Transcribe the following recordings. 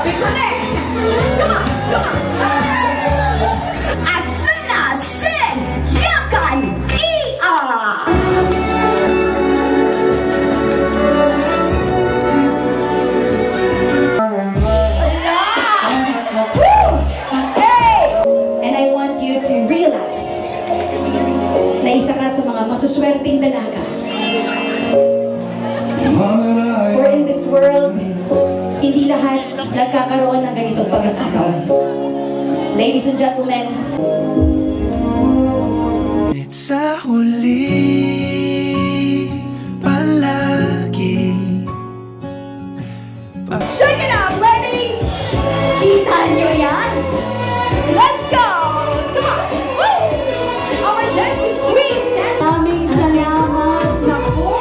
Picture next. Come on, come on. Athena Shin Yakan Ia. And I want you to realize na isa ka sa mga masuswerteng dalaga. For in this world, hindi lahat nagkakaroon ng ganitong pagkakataon. Ladies and gentlemen, it's sa huli palagi. shake it up, ladies! Kita nyo yan? Let's go! Come on! Woo! Our dancing queens! Aming salamat na po!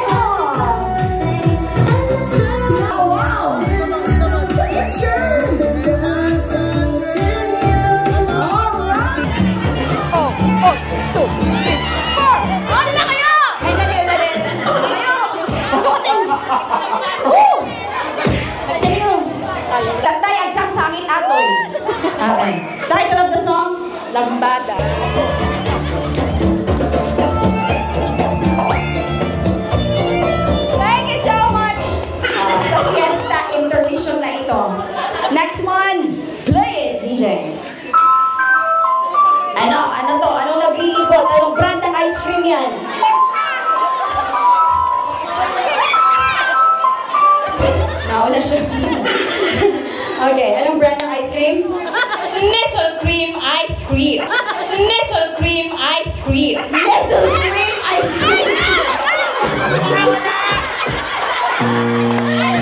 Wow! Picture! Alright! Oh, 2, 3, 4! Wala kayo! Ay, dali! Kayo! Bukotin! Woo! Tatay, agsang sa amin atoy. Okay. Title of the song? Lambada. Thank you so much sa fiesta intermission na ito. Next one, play it, DJ. Ano to? Anong naglilibot? Anong brand ng ice cream yan? Nauna siya. Okay, anong brand ng ice cream? Nestle Cream Ice Cream. Nestle Cream Ice Cream. Nestle Cream Ice Cream!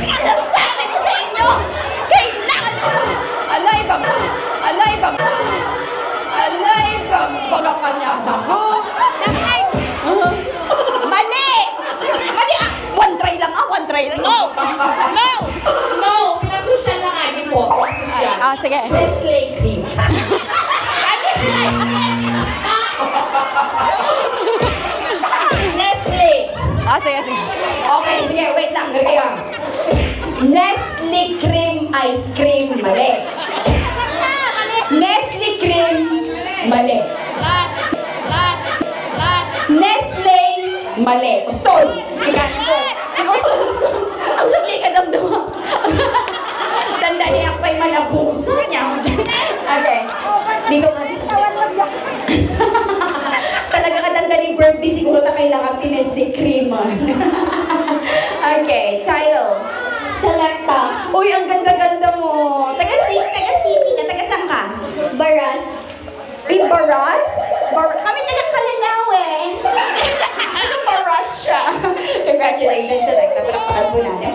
Sinasabi ko sa inyo! Kailangan ko! Alay bang baga kanya ako! Mali! One try lang. No! Pinasusyal na nga din po. Pinasusyal. Sige. Nestle Cream. Nestle. Sige. Okay, sige. Wait lang. Galing. Nestle Cream Ice Cream. Mali. Nestle Cream. Mali. Last. Nestle. Mali. Usol. Ang sakli ka damdama. Tanda niya pa'y malabuso niya. Okay. Dito ka. Talaga ka tanda ni birthday. Siguro na kailangan Nestle Cream. Okay. Title. Selecta. Uy, ang ganda-ganda mo. Taga-city ka. Taga-saan ka? Baras. Uy, Baras? Kami taga-Kalanaw eh. Ano Baras siya? Congratulations, Selecta. Palakpakan po natin.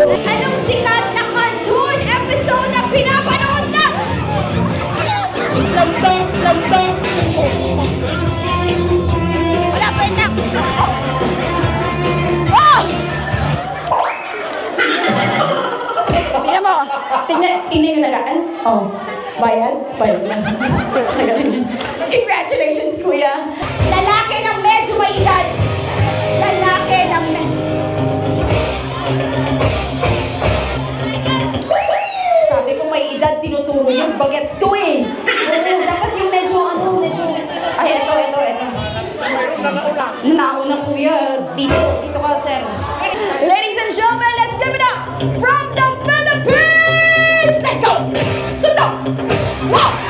Anong sikat na cartoon episode na pinapanood na? Lambang. Wala pa yun na. Tingnan mo. Tingnan yung nagaan. Oh. Bayad lang. Congratulations, kuya. Lalaki ng medyo may edad. Sabi ko may edad, tinuturo yung bagets ko eh. Oo, dapat yung medyo. Ay, ito. Nauna, kuya. Dito ka, sir. Ladies and gentlemen, let's give it up from the Philippines! Let's go! Sundo! Wow!